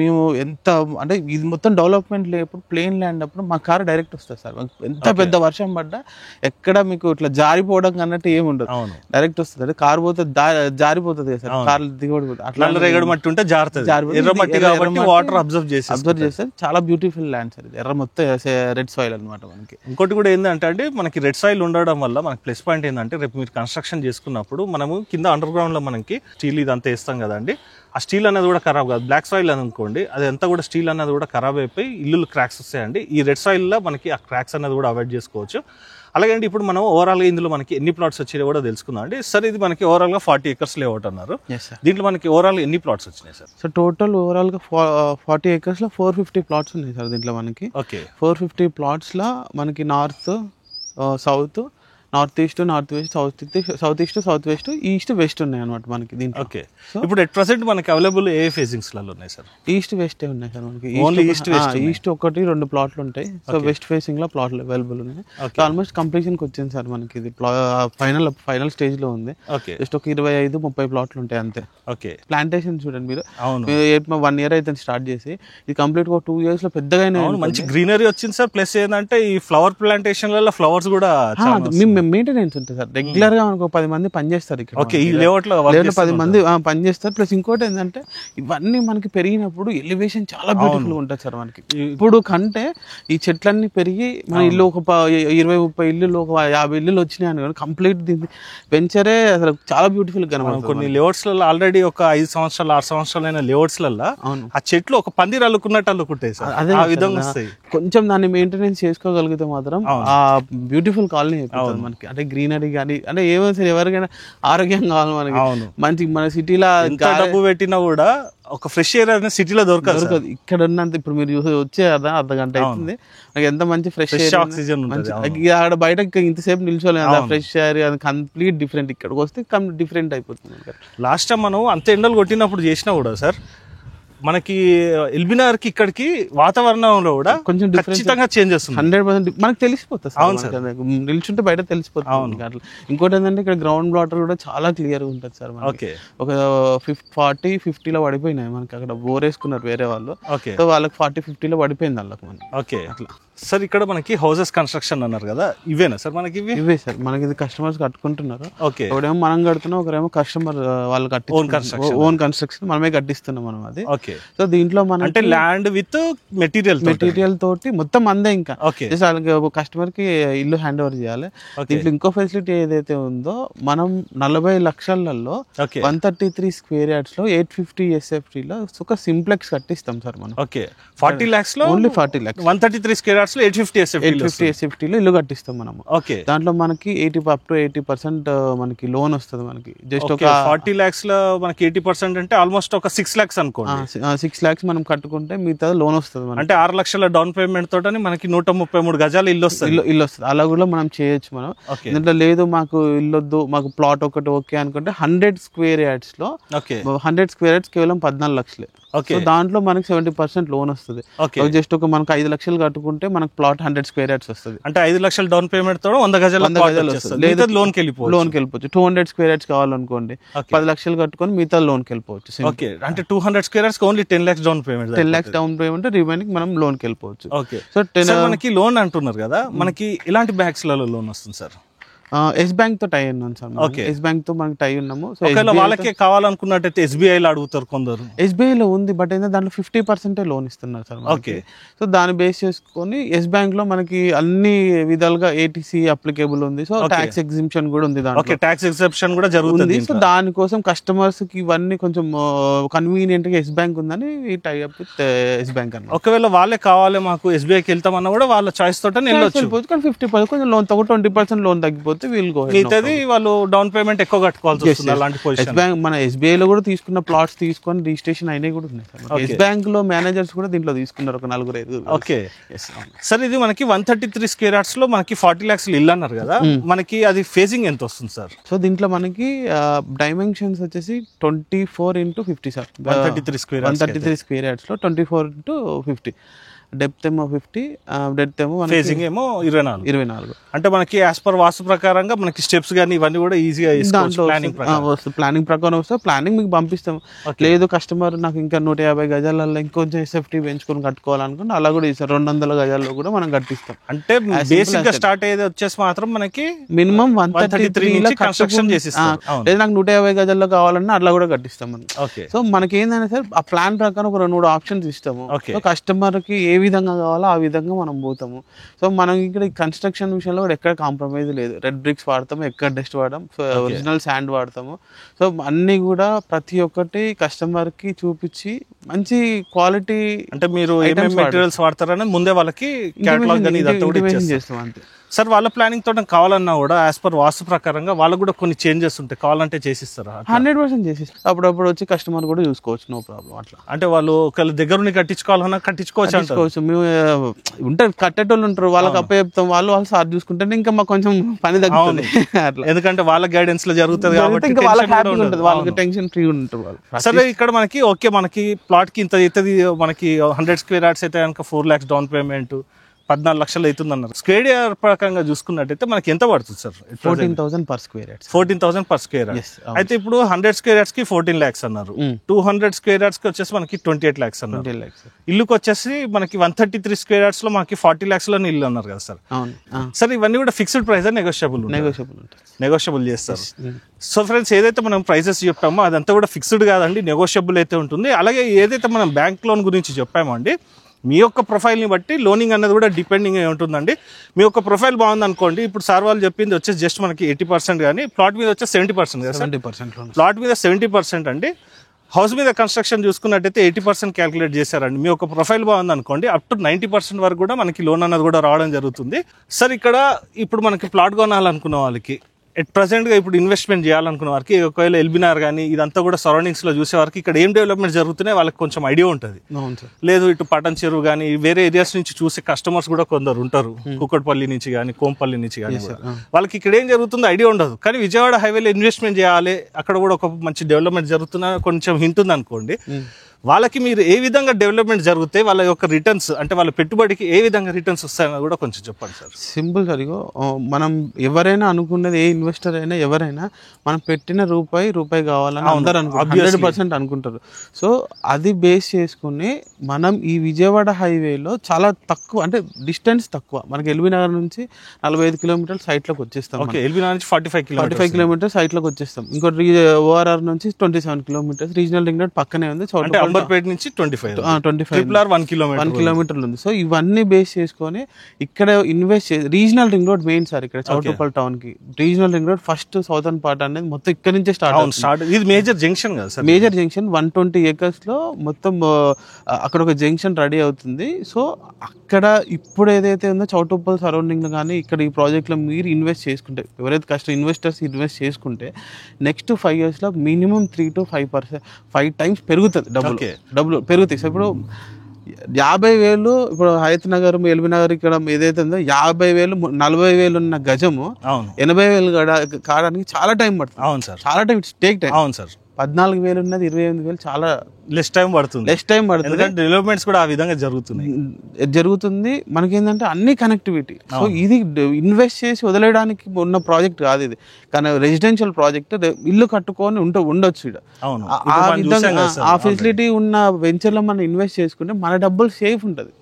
మేము ఎంత అంటే ఇది మొత్తం డెవలప్మెంట్ లేనప్పుడు ప్లేన్ ల్యాండ్ అప్పుడు మా కారు డైరెక్ట్ వస్తుంది సార్. ఎంత పెద్ద వర్షం పడ్డా ఎక్కడ మీకు ఇట్లా జారిపోవడం అన్నట్టు ఏమి ఉండదు, డైరెక్ట్ వస్తుంది. కారు పోతే జారిపోతుంది కదా సార్, కారు దిగబడిపోతుంది. అట్లా మట్టి ఉంటే వాటర్ అబ్జర్వ్ చేస్తే చాలా బ్యూటిఫుల్ ల్యాండ్ సార్. ఎర్ర మొత్తం రెడ్ సాయిల్ అనమాట మనకి. ఇంకోటి కూడా ఏంటంటే అండి, మనకి రెడ్ సాయిల్ ఉండడం వల్ల మనకి ప్లస్ పాయింట్ ఏంటంటే, రేపు మీరు కన్స్ట్రక్షన్ చేసుకున్నప్పుడు మనము కింద అండర్ గ్రౌండ్ లో మనకి స్టీల్ ఇదంతా వేస్తాం కదండి, ఆ స్టీల్ అనేది కూడా ఖరాబ్ కాదు. బ్లాక్ సాయిల్ అని అనుకోండి, అదంతా కూడా స్టీల్ అనేది కూడా ఖరాబ్ అయిపోయి ఇల్లు క్రాక్స్ వస్తాయండి. ఈ రెడ్ సాయిల్లో మనకి ఆ క్రాక్స్ అనేది కూడా అవాయిడ్ చేసుకోవచ్చు. అలాగే అండి ఇప్పుడు మనం ఓవరాల్గా ఇందులో మనకి ఎన్ని ప్లాట్స్ వచ్చాయో కూడా తెలుసుకుందాం అండి. సార్ ఇది మనకి ఓవరాల్గా 40 acres లేఅవుట్ అన్నారు. దీంట్లో మనకి ఓవరాల్ ఎన్ని ప్లాట్స్ వచ్చినాయి సార్? సో టోటల్ ఓవరాల్గా 40 acres లో 450 plots ఉన్నాయి సార్ దీంట్లో మనకి. ఓకే. 450 plots లో మనకి north, south, north east, north west, south east, south west, east, west ఉన్నాయి అనమాట మనకి దీంట్లో. ఓకే. ఇప్పుడు ఎట్ ప్రెసెంట్ మనకి అవైలబుల్ ఏ ఫేసింగ్స్లలో ఉన్నాయి సార్? ఈస్ట్ వెస్ట్ ఉన్నాయి సార్ మనకి. Only east west? ఈస్ట్ 1-2 ప్లాట్లు ఉంటాయి. సో వెస్ట్ ఫేసింగ్ లో ప్లాట్లు అవైలబుల్ ఉన్నాయి. సో ఆల్మోస్ట్ కంప్లీషన్ కి వచ్చింది సార్ మనకి. ఇది ఫైనల్ స్టేజ్ లో ఉంది. జస్ట్ ఒక 25-30 ప్లాట్లు ఉంటాయి అంతే. ఓకే. ప్లాంటేషన్ చూడండి మీరు, 1 year అయితే స్టార్ట్ చేసి ఇది కంప్లీట్ గా 2 years లో పెద్దగా మంచి గ్రీనరీ వచ్చింది సార్. ప్లస్ ఏంటంటే ఈ ఫ్లవర్ ప్లాంటేషన్లలో ఫ్లవర్స్ కూడా మెయింటెనెన్స్ ఉంటుంది సార్. రెగ్యులర్ గా మనకు 10 మంది పనిచేస్తారు ఇక్కడ. ఓకే. ఈ లేఅవుట్ లో 10 మంది పనిచేస్తారు. ప్లస్ ఇంకోటి ఏంటంటే ఇవన్నీ మనకి పెరిగినప్పుడు ఎలివేషన్ చాలా బ్యూటిఫుల్ గా ఉంటుంది సార్ మనకి. ఇప్పుడు కంటే ఈ చెట్లన్నీ పెరిగి మన ఇల్లు ఒక 20-30 ఇల్లు, ఒక 50 ఇల్లులు వచ్చినాయి అని కంప్లీట్ దీన్ని వెంచరే అసలు చాలా బ్యూటిఫుల్ గా కనబడుతుంది. కొన్ని లేఅవుట్స్ లలో ఆల్రెడీ ఒక 5 సంవత్సరాలు 6 సంవత్సరాలైన లేఅవుట్స్ లలో ఆ చెట్లు ఒక పందిరి అల్లుకున్నట్టు అల్లుకుంటాయి సార్. ఆ విధంగా వస్తాయి. కొంచెం దాన్ని మెయింటెనెన్స్ చేసుకోగలిగితే మాత్రం ఆ బ్యూటిఫుల్ కాలనీ అయిపోతుంది మనకి. అంటే గ్రీనరీ కానీ అంటే ఏమైనా సరే ఎవరికైనా ఆరోగ్యం కావాలి మనకి. మంచి మన సిటీలో డబ్బు పెట్టినా కూడా ఒక ఫ్రెష్ ఎయిర్ అనేది సిటీలో దొరకదు. ఇక్కడ ఉన్నంత ఇప్పుడు మీరు వచ్చే కదా అర్ధగంట అవుతుంది, నాకు ఎంత మంచి ఫ్రెష్ ఆక్సిజన్ ఆడ బయట ఇంతసేపు నిల్చోలేదు. Fresh air complete different. ఇక్కడికి వస్తే డిఫరెంట్ అయిపోతుంది. లాస్ట్ టైం మనం అంత ఎండలు కొట్టినప్పుడు చేసినా కూడా సార్ మనకి ఎల్బీనగర్ కి ఇక్కడికి వాతావరణంలో కూడా కొంచెం ఖచ్చితంగా చేంజ్ వస్తుంది. 100% మనకు తెలిసిపోతుంది. అవును సార్, నిల్చుంటే బయట తెలిసిపోతుంది. అవును. ఇంకోటి ఏంటంటే ఇక్కడ గ్రౌండ్ వాటర్ కూడా చాలా క్లియర్ గా ఉంటుంది సార్. ఓకే. ఒక 40-50 లో పడిపోయినాయి మనకి. అక్కడ బోర్ వేసుకున్నారు వేరే వాళ్ళు. ఓకే. సో వాళ్ళకి 40-50 లో పడిపోయింది వాళ్ళకి మనకి. ఓకే. అట్లా సార్ ఇక్కడ మనకి హౌసెస్ కన్స్ట్రక్షన్ అన్నారు కదా, ఇవేనా సార్ మనకి? ఇవే సార్ మనకి. ఇది కస్టమర్స్ కట్టుకుంటున్నారు. ఓకే. ఒకడేమో మనం కడుతున్నాం, ఒకరేమో కస్టమర్ వాళ్ళు ఓన్ కన్స్ట్రక్షన్ మనమే కట్టిస్తున్నాం మనం అది. ఓకే. సో దీంట్లో మనం అంటే ల్యాండ్ విత్ మెటీరియల్ తోటి మొత్తం అందే. ఇంకా వాళ్ళకి కస్టమర్ కి ఇల్లు హ్యాండ్ ఓవర్ చేయాలి. దీంట్లో ఇంకో ఫెసిలిటీ ఏదైతే ఉందో, మనం 40 లక్షలలో 133 square yards లో 850 SFT లో ఒక సింప్లెక్స్ కట్టిస్తాం సార్ మనం. ఓకే. 40 lakhs లో ఓన్లీ 40 lakhs 133 square yards లో 850 SFT లో ఇల్లు కట్టిస్తాం మనం. ఓకే. దాంట్లో మనకి 80% మనకి లోన్ వస్తుంది మనకి. జస్ట్ ఒక 40 lakhs లో మనకి 80% అంటే ఆల్మోస్ట్ ఒక 6 lakhs అనుకోండి. 6 lakhs మనం కట్టుకుంటే మిగతా లోన్ వస్తుంది. అంటే 6 లక్షల డౌన్ పేమెంట్ తోటని మనకి 133 గజాలు ఇల్లు వస్తుంది. అలా కూడా మనం చేయొచ్చు మనం. దీంట్లో లేదు మాకు ఇల్లొద్దు, మాకు ప్లాట్ ఒకటి ఓకే అనుకుంటే 100 square yards లో 100 square yards కేవలం 14 లక్షలే. సో దాంట్లో మనకి 70% లోన్ వస్తుంది. జస్ట్ ఒక మనకు 5 లక్షలు కట్టుకుంటే మనకు ప్లాట్ 100 square yards వస్తుంది. అంటే 5 లక్షల డౌన్ పేమెంట్ తో 100 గజాలు లేదా లోన్ కి వెళ్ళిపోవచ్చు. 200 square yards కావాలనుకోండి 10 లక్షలు కట్టుకొని మిగతా లోన్ కి వెళ్ళిపోవచ్చు. ఓకే. అంటే 200 square yards only 10 lakhs down payment. 10 lakhs down payment, remaining మనం లోన్ కి వెళ్ళిపోవచ్చు. ఓకే. సో మనకి లోన్ అంటున్నారు కదా, మనకి ఎలాంటి బ్యాంక్స్ లలో లోన్ వస్తుంది సార్? ఎస్ బ్యాంక్ తో టై ఉన్నాం సార్. ఎస్ బ్యాంక్ తో మనకి టై ఉన్నాము. సో వాళ్ళకే కావాలనుకున్నట్టయితే SBI లో అడుగుతారు కొందరు. SBI లో ఉంది, బట్ ఏంటంటే దాంట్లో 50% లోన్ ఇస్తున్నారు సార్. ఓకే. సో దాన్ని బేస్ చేసుకొని ఎస్ బ్యాంక్ లో మనకి అన్ని విధాలుగా ATC అప్లికేబుల్ ఉంది. సో ట్యాక్స్ ఎగ్జిబిషన్ కూడా ఉంది దాంట్లో. ఓకే. ట్యాక్స్ ఎగ్జిబిషన్ కూడా జరుగుతుంది. సో దానికోసం కస్టమర్స్ కి ఇవన్నీ కొంచెం కన్వీనియంట్ గా ఎస్ బ్యాంక్ ఉందని tie up with Yes Bank అన్న. ఒకవేళ వాళ్ళే కావాలి మాకు SBI కి వెళ్తామన్నా కూడా వాళ్ళ చాయిస్ తోట వెళ్ళొచ్చు. కానీ 50% కొంచెం లోన్ తగ్గు, 20% లోన్ తగ్గిపోతే వాళ్ళు డౌన్ పేమెంట్ ఎక్కువ కట్టుకోవాల్సి వస్తుంది. అలాంటి పొజిషన్ మన SBI లో కూడా తీసుకున్న ప్లాట్స్ తీసుకొని రిజిస్ట్రేషన్ అయినవి కూడా ఉన్నాయి సార్. ఎస్ బ్యాంక్ లో మేనేజర్స్ కూడా దీంట్లో తీసుకున్నారు, ఒక 4-5. ఓకే. సార్ ఇది మనకి 133 square yards లో మనకి 40 lakhs ఇల్లు అన్నారు కదా, మనకి అది ఫేజింగ్ ఎంత వస్తుంది సార్? సో దీంట్లో మనకి డైమెన్షన్స్ వచ్చేసి 24x50 సార్. 133 square yards లో 24x50. డెప్త్ ఏమో 50, డెప్త్ ఏమో ఫేజింగ్ ఏమో 24. అంటే మనకి యాజ్ పర్ వాస్తు ప్రకారంగా మనకి స్టెప్స్ గానీ ఇవన్నీ కూడా ఈజీగా ప్లానింగ్ ప్రకారం వస్తే ప్లానింగ్ మీకు పంపిస్తాం. లేదు కస్టమర్ నాకు ఇంకా 150 గజాలలో ఇంకొంచెం SFT పెంచుకొని కట్టుకోవాలనుకుంటే అలా కూడా ఇస్తారు. 200 గజాల్లో కూడా మనం కట్టిస్తాం. అంటే బేసిక్ గా స్టార్ట్ అయ్యేది వచ్చేసి మాత్రం మనకి మినిమం 133 కన్స్ట్రక్షన్ చేసిస్తాం. లేదు నాకు 150 గజాల్లో కావాలన్నా అట్లా కూడా కట్టిస్తాం మనం. సో మనకి ఏంటంటే సార్ ఆ ప్లాన్ ప్రకారం ఒక 2-3 ఆప్షన్స్ ఇస్తాము. కస్టమర్ కి ఏ విధంగా కావాలో ఆ విధంగా మనం పోతాము. సో మనం ఇక్కడ కన్స్ట్రక్షన్ విషయంలో కూడా ఎక్కడ కాంప్రమైజ్ లేదు. రెడ్ బ్రిక్స్ వాడతాము, ఎక్కడ డస్ట్ వాడతాం, ఒరిజినల్ శాండ్ వాడతాము. సో అన్ని కూడా ప్రతి ఒక్కటి కస్టమర్ కి చూపించి మంచి క్వాలిటీ, అంటే మీరు ఏమేమి మెటీరియల్స్ వాడతారని ముందే వాళ్ళకి కేటలాగ్ చేస్తాం అంతే. సార్ వాళ్ళ ప్లానింగ్ తోట కావాలన్నా కూడా యాజ్ పర్ వాస్తు ప్రకారంగా వాళ్ళకు కూడా కొన్ని చేంజెస్ ఉంటాయి, కావాలంటే చేసిస్తారా? 100% చేసిస్తాం. అప్పుడప్పుడు వచ్చి కస్టమర్ కూడా చూసుకోవచ్చు, నో ప్రాబ్లం. అట్లా అంటే వాళ్ళు ఒకళ్ళ దగ్గరుండి కట్టించుకోవాలన్నా కట్టించుకోవచ్చు. మేము ఉంటారు కట్టేటోళ్ళు ఉంటారు, వాళ్ళకి అప్ప చెప్తాం, వాళ్ళు సార్ చూసుకుంటే ఇంకా మాకు కొంచెం పని తగ్గుతుంది. అట్లా ఎందుకంటే వాళ్ళ గైడెన్స్ లో జరుగుతుంది కాబట్టి ఇంకా వాళ్ళకి హ్యాపీగా ఉంటుంది, వాళ్ళకి టెన్షన్ ఫ్రీ ఉంటారు వాళ్ళు. సరే ఇక్కడ మనకి ఓకే, మనకి ప్లాట్ కి ఇంత అవుతుంది, మనకి 100 square yards అయితే కనుక 4 lakhs డౌన్ పేమెంట్, 14 లక్షలు అవుతుంది అన్నారు. స్క్వేర్ యార్డ్ ప్రకారంగా చూసుకున్నట్టయితే మనకి ఎంత పడుతుంది sir? 14,000 per square yard. 14,000 per square yard. అయితే ఇప్పుడు 100 square yards కి 14 lakhs అన్నారు, 200 square yards కి వచ్చేసి మనకి 28 lakhs అన్నారు. ఇల్లుకి వచ్చేసి మనకి 133 square yards లో మనకి 40 lakhs లో ఇల్లు అన్నారు కదా సార్. సార్ ఇవన్నీ కూడా ఫిక్స్డ్ ప్రైస్ నెగోషియబుల్ చేస్తారు. సో ఫ్రెండ్స్, ఏదైతే మనం ప్రైసెస్ చెప్పామో అదంతా కూడా ఫిక్స్డ్ కాదండి, నెగోషియబుల్ అయితే ఉంటుంది. అలాగే ఏదైతే మనం బ్యాంక్ లోన్ గురించి చెప్పామో అండి, మీ యొక్క ప్రొఫైల్ని బట్టి లోనింగ్ అనేది కూడా డిపెండింగ్ అయి ఉంటుందండి. మీ యొక్క ప్రొఫైల్ బాగుంది అనుకోండి, ఇప్పుడు సార్ వాళ్ళు చెప్పింది వచ్చేసి జస్ట్ మనకి 80% కానీ ప్లాట్ మీద వచ్చేసి 70% కదా సార్. 70% ప్లాట్ మీద 70% అండి. హౌస్ మీద కన్స్ట్రక్షన్ చూసుకున్నట్టయితే 80% క్యాలిక్యులేట్ చేశారండి. మీ యొక్క ప్రొఫైల్ బాగుంది అనుకోండి, అప్ టు 90% వరకు కూడా మనకి లోన్ అన్నది కూడా రావడం జరుగుతుంది. సార్ ఇక్కడ ఇప్పుడు మనకి ప్లాట్ కొనాలనుకున్న వాళ్ళకి ఎట్ ప్రజెంట్గా ఇప్పుడు ఇన్వెస్ట్మెంట్ చేయాలనుకున్న వారికి, ఒకవేళ ఎల్బినార్ కానీ ఇదంతా కూడా సరౌండింగ్స్లో చూసే వారికి ఇక్కడ ఏం డెవలప్మెంట్ జరుగుతున్నాయి వాళ్ళకి కొంచెం ఐడియా ఉంటుంది. లేదు ఇటు పటన్ చెరువు కానీ వేరే ఏరియాస్ నుంచి చూసే కస్టమర్స్ కూడా కొందరు ఉంటారు, కుక్కట్పల్లి నుంచి కానీ కోంపల్లి నుంచి కానీ, వాళ్ళకి ఇక్కడ ఏం జరుగుతుందో ఐడియా ఉండదు. కానీ విజయవాడ హైవేలో ఇన్వెస్ట్మెంట్ చేయాలి, అక్కడ కూడా ఒక మంచి డెవలప్మెంట్ జరుగుతున్న కొంచెం హింట్ ఉంది అనుకోండి, వాళ్ళకి మీరు ఏ విధంగా డెవలప్మెంట్ జరుగుతాయి, వాళ్ళ యొక్క రిటర్న్స్ అంటే వాళ్ళ పెట్టుబడికి ఏ విధంగా రిటర్న్స్ వస్తాయని కూడా కొంచెం చెప్పండి సార్. సింపుల్ సార్, ఇగో మనం ఎవరైనా అనుకున్నది, ఏ ఇన్వెస్టర్ అయినా ఎవరైనా మనం పెట్టిన రూపాయి కావాలని అందరూ 100% అనుకుంటారు. సో అది బేస్ చేసుకుని మనం ఈ విజయవాడ హైవేలో చాలా తక్కువ, అంటే డిస్టెన్స్ తక్కువ, మనకి ఎల్బీ నగర్ నుంచి 45 కిలోమీటర్లు సైట్లోకి వచ్చేస్తాం. ఎల్బీ నగర్ నుంచి 45 కిలోమీటర్స్ సైట్లోకి వచ్చేస్తాం. ఇంకోటి ఓఆర్ఆర్ నుంచి 27 కిలోమీటర్స్, రీజనల్ రింగ్ రోడ్ పక్కనే ఉంది. అంబర్పేట నుంచి 1 కిలోమీటర్లు ఉంది. సో ఇవన్నీ బేస్ చేసుకొని ఇక్కడ ఇన్వెస్ట్ చేసి, regional ring road main sir ఇక్కడ చౌటుప్పల్ టౌన్ కి. Regional ring road first southern part అనేది మొత్తం ఇక్కడ నుంచే స్టార్ట్. ఇది మేజర్ జంక్షన్ కదా సార్? మేజర్ జంక్షన్ 120 acres లో మొత్తం అక్కడ ఒక జంక్షన్ రెడీ అవుతుంది. సో అక్కడ ఇప్పుడు ఏదైతే ఉందో చౌటుప్పల్ సరౌండింగ్ లో కానీ ఇక్కడ ఈ ప్రాజెక్ట్ లో మీరు ఇన్వెస్ట్ చేసుకుంటే, ఎవరైతే ఇన్వెస్టర్స్ ఇన్వెస్ట్ చేసుకుంటే నెక్స్ట్ 5 years లో మినిమం 3 to 5 times పెరుగుతుంది, డబ్బులు పెరుగుతాయి. సో ఇప్పుడు 50,000 ఇప్పుడు హయత్ నగర్, ఎల్బీ నగర్ ఇక్కడ ఏదైతే ఉందో 50,000 40,000 ఉన్న గజము 80,000 కావడానికి చాలా టైం పడుతుంది. అవును సార్, చాలా టైం టేక్ టైం. అవును సార్. 14,000 ఉన్నది 28,000 చాలా లెస్ టైం పడుతుంది. డెవలప్మెంట్స్ కూడా ఆ విధంగా జరుగుతుంది. మనకేంటంటే అన్ని కనెక్టివిటీ. సో ఇది ఇన్వెస్ట్ చేసి వదిలేయడానికి ఉన్న ప్రాజెక్ట్ కాదు ఇది, కానీ రెసిడెన్షియల్ ప్రాజెక్ట్, ఇల్లు కట్టుకొని ఉండొచ్చు ఇక్కడ. ఆ ఫెసిలిటీ ఉన్న వెంచర్ లో మనం ఇన్వెస్ట్ చేసుకుంటే మన డబ్బులు సేఫ్ ఉంటుంది.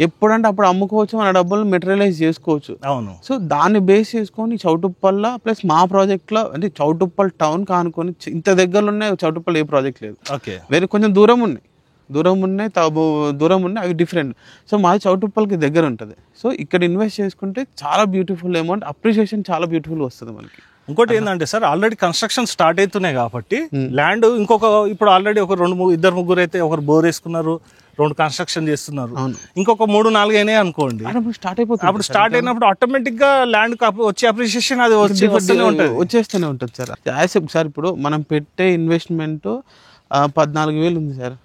ఎప్పుడంటే అప్పుడు అమ్ముకోవచ్చు, మన డబ్బులు మెటీరియలైజ్ చేసుకోవచ్చు. అవును. సో దాన్ని బేస్ చేసుకొని చౌటుప్పల్ ప్లస్ మా ప్రాజెక్ట్ లో, అంటే చౌటుప్పల్ టౌన్ కానుకొని ఇంత దగ్గరలో ఉన్నాయి, చౌటుప్పల్ ఏ ప్రాజెక్ట్ లేదు, వేరే కొంచెం దూరం ఉన్నాయి అవి డిఫరెంట్. సో మాది చౌటుప్పల్కి దగ్గర ఉంటుంది. సో ఇక్కడ ఇన్వెస్ట్ చేసుకుంటే చాలా బ్యూటిఫుల్ అమౌంట్, అప్రిషియేషన్ చాలా బ్యూటిఫుల్ వస్తుంది మనకి. ఇంకోటి ఏంటంటే సార్, ఆల్రెడీ కన్స్ట్రక్షన్ స్టార్ట్ అవుతున్నాయి కాబట్టి ల్యాండ్ ఇప్పుడు ఆల్రెడీ ఒక 2-3 ముగ్గురు అయితే ఒకరు బోర్ వేసుకున్నారు, 2 కన్స్ట్రక్షన్ చేస్తున్నారు, ఇంకొక 3-4 అయినాయి అనుకోండి, స్టార్ట్ అయిపోతుంది. అప్పుడు స్టార్ట్ అయినప్పుడు ఆటోమేటిక్ గా ల్యాండ్ వచ్చే అప్రిషియేషన్ అది వచ్చేస్తూనే ఉంటుంది సార్. సార్ ఇప్పుడు మనం పెట్టే ఇన్వెస్ట్మెంట్ 14,000 ఉంది సార్.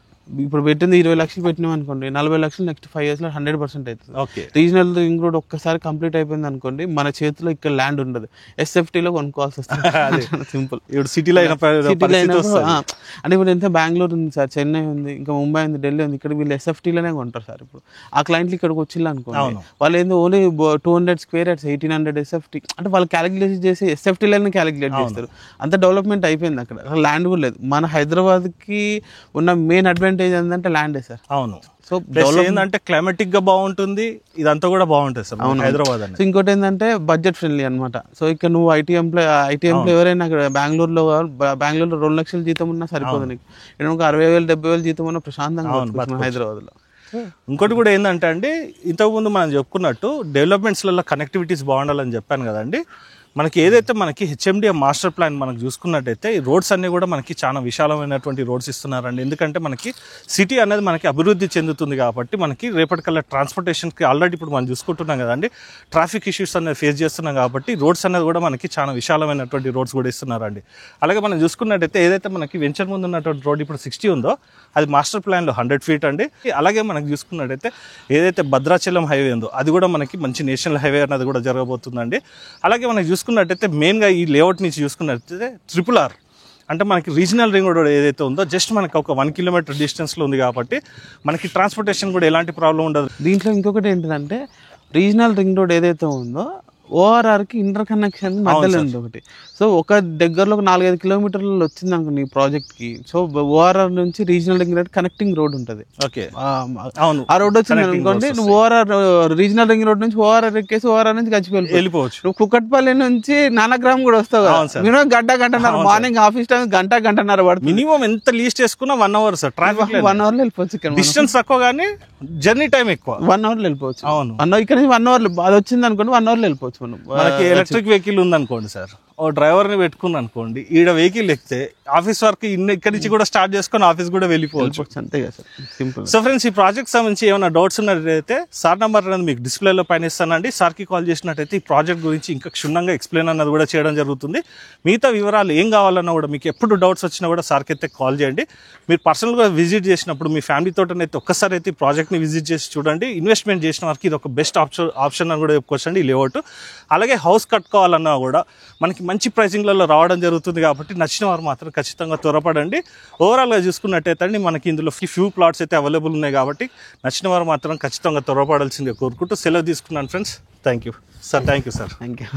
ఇప్పుడు పెట్టింది 20 లక్షలు పెట్టినాం అనుకోండి, 40 లక్షలు నెక్స్ట్ 5 years లో 100% అవుతుంది. రీజనల్ రింగ్ రోడ్ ఒక్కసారి కంప్లీట్ అయిపోయింది అనుకోండి, మన చేతిలో ఇక్కడ ల్యాండ్ ఉండదు, SFT లో కొనుక్కోవాల్సి వస్తుంది. సింపుల్. ఇప్పుడు సిటీలో అంటే ఇప్పుడు ఎంత బెంగళూరు ఉంది సార్, చెన్నై ఉంది, ఇంకా ముంబై ఉంది, ఢిల్లీ ఉంది, ఇక్కడ వీళ్ళు SFT లోనే కొంటారు సార్. ఇప్పుడు ఆ క్లయింట్లు ఇక్కడికి వచ్చిల్లు అనుకోండి, వాళ్ళు ఏందో ఓన్లీ 200 square yards 1,800 SFT, అంటే వాళ్ళు క్యాలిక్యులేట్ చేసి SFT లోనే క్యాలిక్యులేట్ చేస్తారు. అంత డెవలప్మెంట్ అయిపోయింది అక్కడ, ల్యాండ్ కూడా లేదు. మన హైదరాబాద్ కి ఉన్న మెయిన్ అడ్వాంటేజ్ ఏంటంటే ల్యాండే సార్. అవును. సో ఏంటంటే క్లైమాటిక్ గా బాగుంటుంది, ఇదంతా కూడా బాగుంటుంది సార్ హైదరాబాద్. ఇంకోటి ఏంటంటే బడ్జెట్ ఫ్రెండ్లీ అనమాట. సో ఇక్కడ నువ్వు ఐటీ ఎంప్లాయ్ ఎవరైనా బెంగళూరులో 2 లక్షల జీతం ఉన్నా సరిపోదు నీకు, ఇక్కడ 60,000 70,000 జీతం ఉన్నా ప్రశాంతంగా హైదరాబాద్ లో. ఇంకోటి కూడా ఏంటంటే అండి, ఇంతకుముందు మనం చెప్పుకున్నట్టు డెవలప్మెంట్స్లలో కనెక్టివిటీస్ బాగుండాలని చెప్పాను కదండి. మనకి ఏదైతే మనకి హెచ్ఎండిఏ మాస్టర్ ప్లాన్ మనకు చూసుకున్నట్టయితే ఈ రోడ్స్ అన్నీ కూడా మనకి చాలా విశాలమైనటువంటి రోడ్స్ ఇస్తున్నారండి. ఎందుకంటే మనకి సిటీ అనేది మనకి అభివృద్ధి చెందుతుంది కాబట్టి మనకి రేపటికల్లా ట్రాన్స్పోర్టేషన్కి ఆల్రెడీ ఇప్పుడు మనం చూసుకుంటున్నాం కదండి, ట్రాఫిక్ ఇష్యూస్ అనేది ఫేస్ చేస్తున్నాం కాబట్టి రోడ్స్ అనేది కూడా మనకి చాలా విశాలమైనటువంటి రోడ్స్ కూడా ఇస్తున్నారండి. అలాగే మనం చూసుకున్నట్టయితే ఏదైతే మనకి వెంచర్ ముందు ఉన్నటువంటి రోడ్ ఇప్పుడు 60 ఉందో అది మాస్టర్ ప్లాన్లో 100 feet అండి. అలాగే మనకి చూసుకున్నట్టయితే ఏదైతే భద్రాచలం హైవే ఉందో అది కూడా మనకి మంచి నేషనల్ హైవే అనేది కూడా జరగబోతుందండి. అలాగే మనకి చూసుకున్నట్టయితే మెయిన్గా ఈ లేఅవుట్ నుంచి చూసుకున్నట్టయితే RRR అంటే మనకి రీజనల్ రింగ్ రోడ్ ఏదైతే ఉందో జస్ట్ మనకి ఒక 1 kilometer డిస్టెన్స్లో ఉంది కాబట్టి మనకి ట్రాన్స్పోర్టేషన్ కూడా ఎలాంటి ప్రాబ్లం ఉండదు. దీంట్లో ఇంకొకటి ఏంటంటే రీజనల్ రింగ్ రోడ్ ఏదైతే ఉందో ఓఆర్ఆర్కి ఇంటర్ కనెక్షన్ మధ్యలో ఉంది ఒకటి. సో ఒక దగ్గరలో 4-5 kilometers వచ్చింది అనుకోండి ఈ ప్రాజెక్ట్కి. సో ఓఆర్ఆర్ నుంచి regional ring road connecting road ఉంటుంది. ఓకే, ఆ రోడ్ వచ్చింది అనుకోండి, నువ్వు ఓఆర్ఆర్ రీజనల్ రింగ్ రోడ్ నుంచి ఓఆర్ఆర్ ఎక్కేసి ఓఆర్ఆర్ నుంచి వెళ్ళిపోవచ్చు. నువ్వు కుక్కట్పల్లి నుంచి నానగ్రామ్ కూడా వస్తావు కదా, మినిమం గంటన్నర, మార్నింగ్ ఆఫీస్ టైం గంటన్నర పడుతుంది. మినిమం ఎంత లీస్ట్ చేసుకున్నా 1 hour సార్. ట్రాఫిక్ 1 hour వెళ్ళిపోవచ్చు. డిస్టెన్స్ తక్కువ కానీ జర్నీ టైం ఎక్కువ. 1 hour వెళ్ళిపోవచ్చు. అవును, ఇక్కడ నుంచి 1 hour అది వచ్చింది అనుకోండి, 1 hour వెళ్ళిపోవచ్చు. మనకి ఎలక్ట్రిక్ వెహికల్ ఉందనుకోండి సార్, ఓ డ్రైవర్ని పెట్టుకుని అనుకోండి, ఈడ వెహికల్ ఎక్కితే ఆఫీస్ వర్క్ ఇక్కడి నుంచి కూడా స్టార్ట్ చేసుకొని ఆఫీస్ కూడా వెళ్ళిపోవచ్చు. అంతే కదా సార్, సింపుల్. సో ఫ్రెండ్స్, ఈ ప్రాజెక్ట్ సంబంధించి ఏమైనా డౌట్స్ ఉన్నట్టయితే సార్ నెంబర్ అనేది మీకు డిస్ప్లేలో పైన ఇస్తానండి. సార్కి కాల్ చేసినట్టయితే ఈ ప్రాజెక్ట్ గురించి ఇంకా క్షుణ్ణంగా ఎక్స్ప్లెయిన్ అన్నది కూడా చేయడం జరుగుతుంది. మిగతా వివరాలు ఏం కావాలన్నా కూడా మీకు ఎప్పుడు డౌట్స్ వచ్చినా కూడా సార్కి అయితే కాల్ చేయండి. మీరు పర్సనల్గా విజిట్ చేసినప్పుడు మీ ఫ్యామిలీ తోటనైతే ఒక్కసారి అయితే ఈ ప్రాజెక్ట్ని విజిట్ చేసి చూడండి. ఇన్వెస్ట్మెంట్ చేసిన వారికి ఇది ఒక బెస్ట్ ఆప్షన్ అని కూడా చెప్పుకోవచ్చండి ఈ లేఅవుట్. అలాగే హౌస్ కట్టుకోవాలన్నా కూడా మనకి మంచి ప్రైసింగ్లలో రావడం జరుగుతుంది కాబట్టి నచ్చిన వారు మాత్రం ఖచ్చితంగా త్వరపడండి. ఓవరాల్గా చూసుకున్నట్టయితే అండి మనకి ఇందులో ఫ్యూ ప్లాట్స్ అయితే అవైలబుల్ ఉన్నాయి కాబట్టి నచ్చిన వారు మాత్రం ఖచ్చితంగా త్వరపడాల్సిందిగా కోరుకుంటూ సెలవు తీసుకున్నాను friends. Thank you sir. Thank you sir. Thank you.